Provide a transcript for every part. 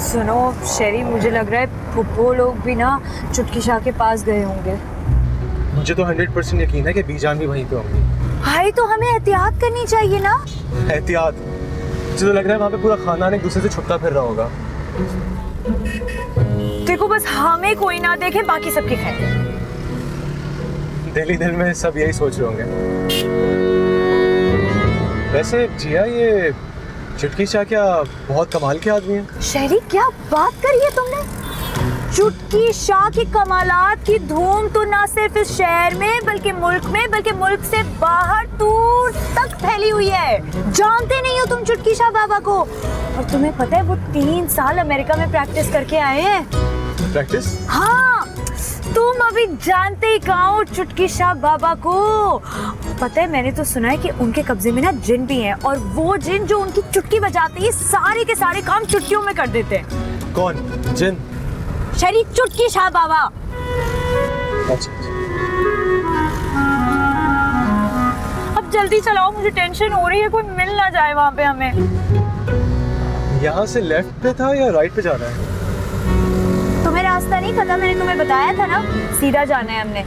सुनो शेरी, मुझे लग रहा है फुप्पो लोग भी ना चुटकी शाह के पास गए होंगे। मुझे तो 100% यकीन है कि बीजान भी वहीं पे होंगी। भाई तो हमें एहतियात करनी चाहिए ना। एहतियात? मुझे तो लग रहा है वहाँ पे पूरा खानदान एक दूसरे से छुपता फिर रहा होगा। देखो बस हमें कोई ना देखे, बाकी सबकी खैर। दिल ही दिल में सब यही सोच रहे होंगे। वैसे जिया, ये चुटकी शाह क्या बहुत कमाल के आदमी हैं? शेरी क्या बात करी है तुमने? चुटकी शाह की कमालात की धूम तो ना सिर्फ इस शहर में बल्कि मुल्क से बाहर दूर तक फैली हुई है। जानते नहीं हो तुम चुटकी शाह बाबा को? और तुम्हें पता है वो 3 साल अमेरिका में प्रैक्टिस करके आए हैं। प्रैक्टिस? हाँ, तुम अभी जानते ही कहाँ हो चुटकी शाह बाबा को। पता है, मैंने तो सुना है कि उनके कब्जे में ना जिन भी हैं, और वो जिन जो उनकी चुटकी बजाते ही सारे के सारे काम चुटकियों में कर देते हैं। कौन जिन? शरीफ चुटकी शाह बाबा। अच्छा। अब जल्दी चलाओ, मुझे टेंशन हो रही है, कोई मिल ना जाए वहाँ पे हमें। यहाँ से लेफ्ट पे था या राइट पे जाना है? तुम्हें रास्ता नहीं पता? मैंने तुम्हें बताया था ना, सीधा जाना है हमने।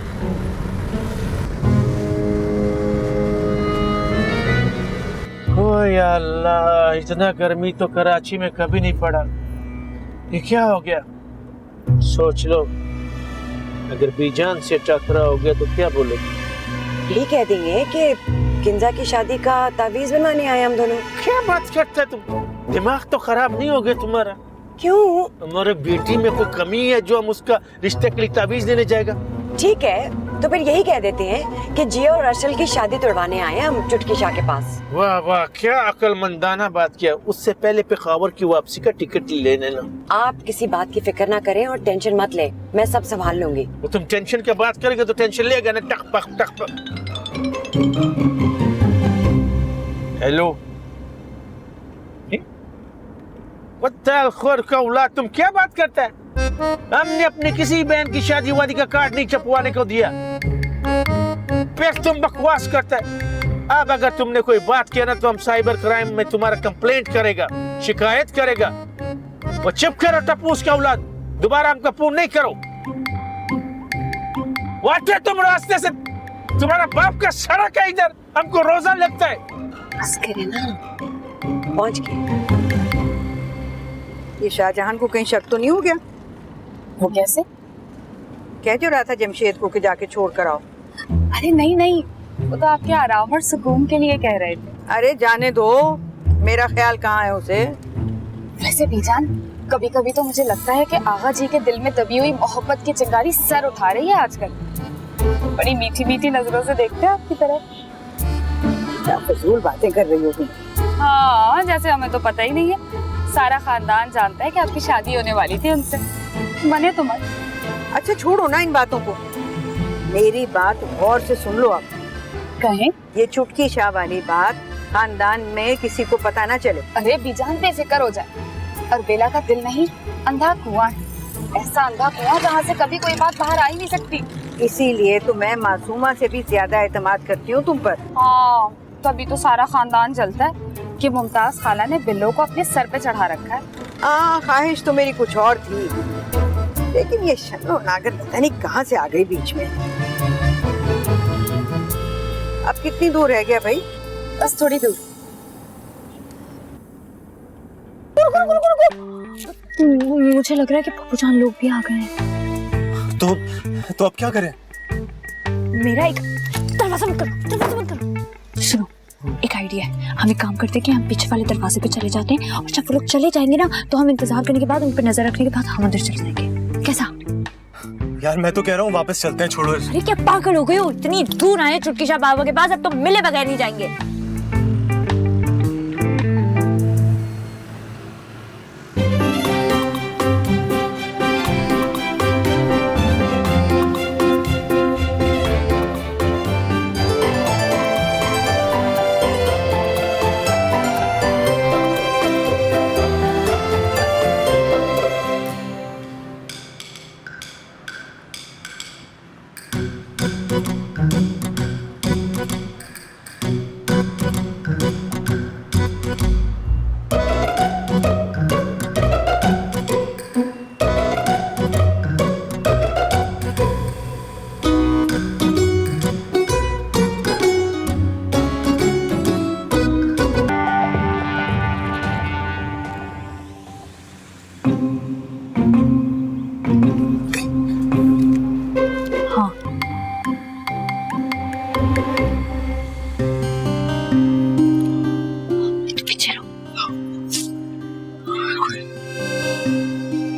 ओ या अल्लाह, इतना गर्मी तो कराची में कभी नहीं पड़ा। ये क्या हो गया? सोच लो, अगर बीजान से टकरा हो गया तो क्या बोलोगे? ये कह देंगे कि किंजा की शादी का तावीज बनवाने आए हम दोनों। क्या बात करते तुम? दिमाग तो खराब नहीं हो गया तुम्हारा? क्यों? हमारे बेटी में कोई कमी है जो हम उसका रिश्ते के लिए तावीज देने जाएगा? ठीक है, तो फिर यही कह देते हैं कि जिया और अरशल की शादी तोड़वाने आए हैं हम चुटकी शाह के पास। वाह वाह, क्या अक्लमंदाना बात किया। उससे पहले पेशावर की वापसी का टिकट ले लेना। आप किसी बात की फिक्र ना करें और टेंशन मत ले, मैं सब संभाल लूंगी। वो तुम टेंशन की बात करेंगे तो टेंशन लेगा ना। टक पक टक पक। हेलो, खोर का औलाद, तुम क्या बात करता है? हमने अपनी किसी बहन की शादी वादी का कार्ड नहीं छपवाने को दिया। फिर तुम बकवास करता है। अब अगर तुमने कोई बात किया ना तो हम साइबर क्राइम में तुम्हारा कंप्लेंट करेगा, शिकायत करेगा। वो चुप करो टपूस का औलाद, दोबारा हमका फोन नहीं करो। वाटे तुम रास्ते से, तुम्हारा बाप का सड़क है इधर, हमको रोजा लगता है। बस करे ना, पहुंच गए। ये शाहजहां को कहीं शक तो नहीं हो गया? वो कैसे? कह जो रहा था जमशेद को कि जाके छोड़ कर आओ। अरे नहीं नहीं, वो तो आपके आराम और सुकून के लिए कह रहे थे। अरे जाने दो, मेरा ख्याल कहाँ है उसे। वैसे बीजान, कभी कभी तो मुझे लगता है कि आगा जी के दिल में दबी हुई मोहब्बत की चिंगारी सर उठा रही है आजकल। बड़ी मीठी मीठी नजरों से देखते हैं आपकी तरफ। क्या फजूल बातें कर रही हो तुम। हाँ, जैसे हमें तो पता ही नहीं है। सारा खानदान जानता है कि आपकी शादी होने वाली थी उनसे। मने तो मत। अच्छा छोड़ो ना इन बातों को, मेरी बात गौर से सुन लो। आप कहें? ये चुटकी शाह वाली बात खानदान में किसी को पता ना चले। अरे बीजान, बेफिक्र हो जाए। और बेला का दिल नहीं, अंधा कुआं है। ऐसा अंधा कुआं जहाँ से कभी कोई बात बाहर आ ही नहीं सकती। इसीलिए तो मैं मासूमा से भी ज्यादा एतमाद करती हूँ तुम पर। हाँ, तभी तो सारा खानदान जलता है कि मुमताज खाला ने बिल्लो को अपने सर पे चढ़ा रखा है। ख्वाहिश तो मेरी कुछ और थी, लेकिन ये शक्ल और नागत पता नहीं कहाँ से आ गई बीच में। अब कितनी दूर रह गया भाई? बस थोड़ी दूर। मुझे लग रहा है कि पप्पूजान लोग भी आ गए हैं। तो अब क्या करें? मेरा एक दरवाजा बंद करो। सुनो, एक आइडिया है। हम एक काम करते हैं कि हम पीछे वाले दरवाजे पे चले जाते हैं, और जब वो लोग चले जाएंगे ना तो हम इंतजार करने के बाद, उन पर नजर रखने के बाद हम अंदर चले जाएंगे। कैसा? यार मैं तो कह रहा हूँ वापस चलते हैं, छोड़ो। अरे क्या पागल हो गए हो? इतनी दूर आए चुटकी शाह बाबा के पास, अब तो मिले बगैर नहीं जाएंगे। हाँ पीछे रहो।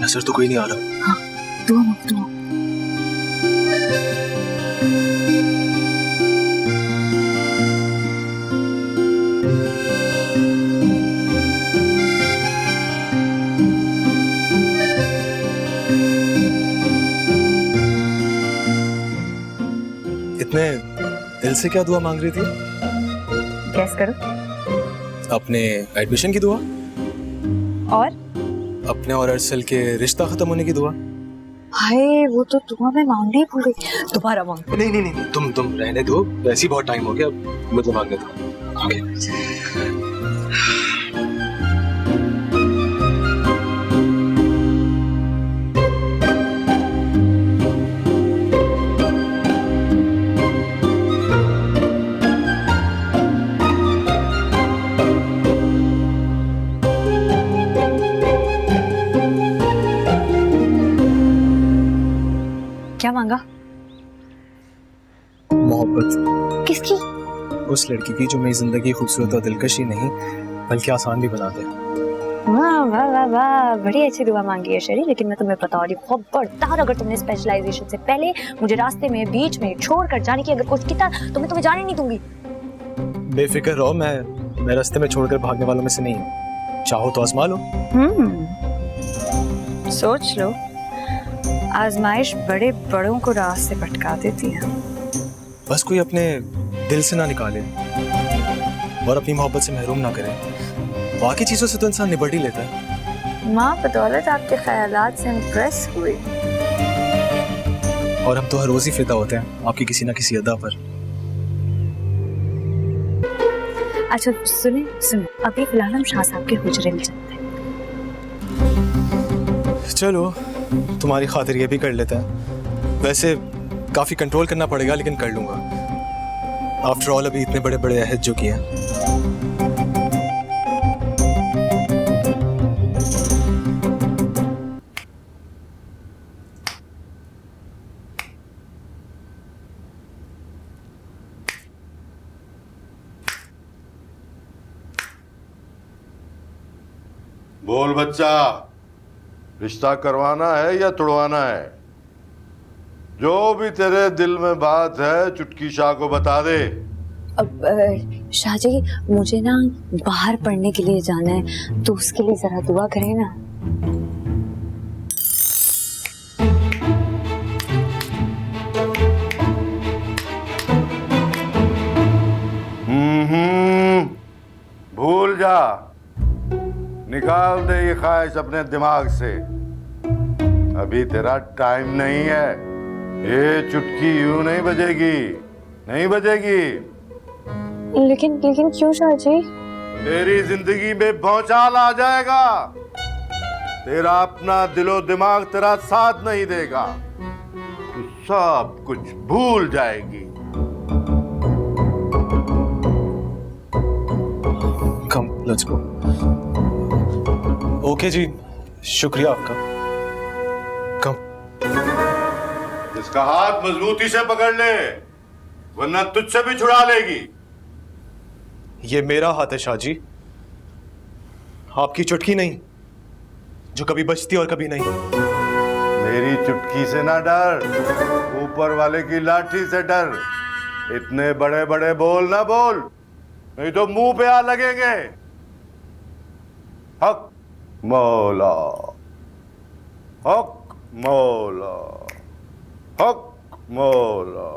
नजर तो कोई नहीं आ रहा। हाँ दुआ मांग दुआ। इतने दिल से क्या दुआ मांग रही थी? गैस करो। अपने एडमिशन की दुआ, और अपने और अरसल के रिश्ता खत्म होने की दुआ। हाय वो तो दुआ मैं मांगने ही भूल गई, दोबारा मांग। नहीं नहीं नहीं, तुम रहने दो, वैसे ही बहुत टाइम हो गया, अब मतलब मांगने दो। ओके। क्या मांगा? मोहब्बत किसकी? उस लड़की की जो मेरी जिंदगी खूबसूरत और दिलकश ही नहीं बल्कि आसान भी बना दे। वाह वाह वाह वाह, बड़ी अच्छी दुआ मांगी है शरी। लेकिन मैं तुम्हें बता रही हूँ खबरदार, अगर तुमने स्पेशलाइजेशन से पहले मुझे रास्ते में बीच में छोड़कर जाने की अगर कोशिश की था तो मैं तुम्हें जाने नहीं दूंगी। बेफिक्र रहो, मैं रास्ते में छोड़कर भागने वालों में से नहीं हूँ। चाहो तो आजमा लो। सोच लो, आजमाइश बड़े बड़ों को रास्ते भटका देती है। बस कोई अपने दिल से ना निकाले और अपनी मोहब्बत से महरूम ना करे। बाकी चीजों से तो इंसान निबट ही लेता है। माँ बदौलत आपके ख्यालात से इम्प्रेस हुई। और हम तो हर रोज ही फिदा होते हैं आपकी किसी ना किसी अदा पर। अच्छा सुने सुने, अभी फिलहाल हम शाह साहब के हुजरे में चलते हैं। चलो तुम्हारी खातिर ये भी कर लेता है। वैसे काफी कंट्रोल करना पड़ेगा लेकिन कर लूंगा। आफ्टर ऑल अभी इतने बड़े बड़े अहद जो किए हैं। बोल बच्चा, रिश्ता करवाना है या तुड़वाना है? जो भी तेरे दिल में बात है चुटकी शाह को बता दे। अब शाह जी मुझे ना बाहर पढ़ने के लिए जाना है, तो उसके लिए जरा दुआ करें ना। भूल जा, निकाल दे ये ख्वाहिश अपने दिमाग से। अभी तेरा टाइम नहीं है। ये चुटकी यूं नहीं बजेगी, नहीं बजेगी। लेकिन लेकिन क्यों शाह जी? तेरी जिंदगी में भौचाल आ जाएगा। तेरा अपना दिलो दिमाग तेरा साथ नहीं देगा, तू सब कुछ भूल जाएगी। Come let's go. ओके जी, शुक्रिया आपका। कम। इसका हाथ मजबूती से पकड़ ले, वरना तुझसे भी छुड़ा लेगी। ये मेरा हाथ है शाह जी, आपकी चुटकी नहीं, जो कभी बचती और कभी नहीं। मेरी चुटकी से ना डर, ऊपर वाले की लाठी से डर। इतने बड़े बड़े बोल ना बोल, नहीं तो मुंह पे आ लगेंगे। हक मौला, हक मौला, हक मौला,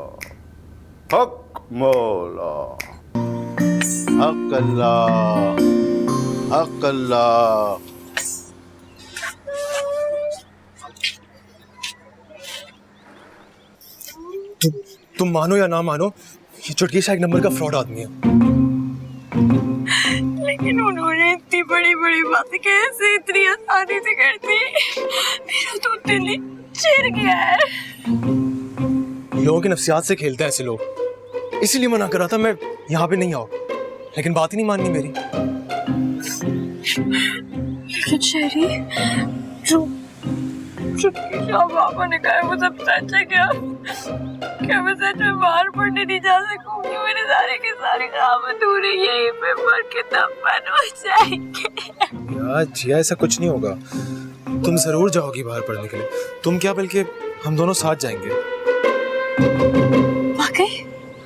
हक मौला। हक अल्लाह, हक अल्लाह। तुम मानो या ना मानो, ये चुटकी शाह एक नंबर का फ्रॉड आदमी है। लेकिन उन्होंने इतनी बड़ी बड़ी बातें कैसे इतनी आसानी से कर दी? मेरा तो दिल ही चिर गया है। लोगों की नफ्सियात से खेलते हैं ऐसे लोग, इसीलिए मना कर रहा था मैं यहाँ पे नहीं आओ, लेकिन बात ही नहीं माननी मेरी। लेकिन शहरी, चुटकी शाह पापा ने कहा वो सब सच है क्या? क्या मैं सच में बाहर पढ़ने नहीं जा सकूंगी? मेरे सारे के सारे काम अधूरे यहीं पे पढ़ के दफन हो जाएंगे। यार जिया, ऐसा कुछ नहीं होगा। तुम जरूर जाओगी बाहर पढ़ने के लिए। तुम क्या, बल्कि हम दोनों साथ जाएंगे। वाकई?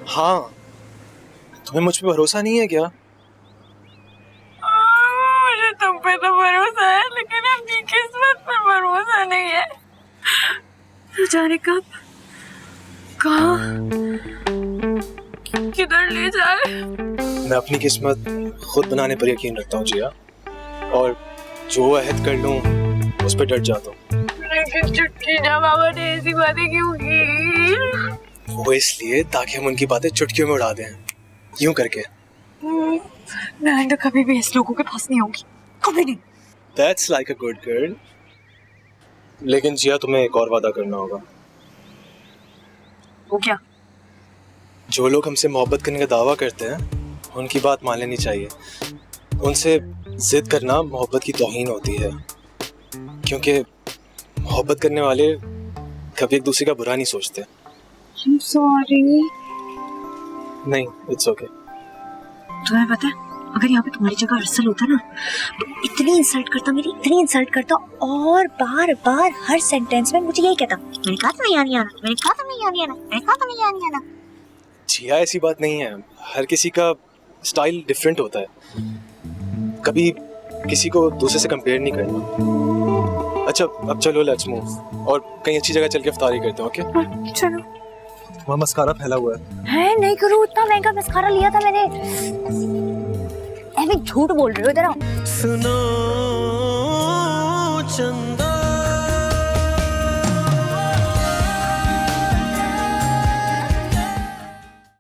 हाँ, तुम्हें मुझ पे भरोसा नहीं है क्या? मुझे तुम पे तो भरोसा है, लेकिन अपनी किस्मत पर भरोसा नहीं है। तू जाने कब, कहाँ, किधर ले जाए? मैं अपनी किस्मत खुद बनाने पर यकीन रखता हूँ जिया, और जो अहद कर लूँ उस पर डट जाता हूँ। लेकिन चुटकी शाह बाबा ने ऐसी बातें क्यों की? वो इसलिए ताकि हम उनकी बातें चुटकियों में उड़ा दें, यूं करके। मैं तो कभी भी इस लोगों के पास नहीं होगी, कभी नहीं। That's like a good girl. लेकिन जिया, तुम्हें एक और वादा करना होगा। वो क्या? जो लोग हमसे मोहब्बत करने का दावा करते हैं उनकी बात मान लेनी चाहिए। उनसे जिद करना मोहब्बत की तौहीन होती है, क्योंकि मोहब्बत करने वाले कभी एक दूसरे का बुरा नहीं सोचते। I'm sorry। नहीं, इट्स ओके। तुम्हें पता है, अगर यहाँ पे तुम्हारी जगह अरसल होता ना तो इतनी इंसल्ट करता, मेरी इतनी इंसल्ट करता, और बार बार हर सेंटेंस में मुझे यही कहता, मेरे कहा तुम्हें यहाँ नहीं आना, मेरे कहा तुम्हें यहाँ नहीं आना, मेरे कहा तुम्हें यहाँ नहीं आना। जिया, ऐसी बात नहीं है। हर किसी का स्टाइल डिफरेंट होता है। कभी किसी को दूसरे से कंपेयर नहीं करना। अच्छा, अब चलो, लेट्स मूव और कहीं अच्छी जगह चल के इफ्तारी करते हैं। ओके, चलो। वहाँ मस्कारा फैला हुआ है। नहीं करो, इतना महंगा मस्कारा लिया था मैंने। ऐसे झूठ बोल रहे हो। इधर आओ। सुनो चंदा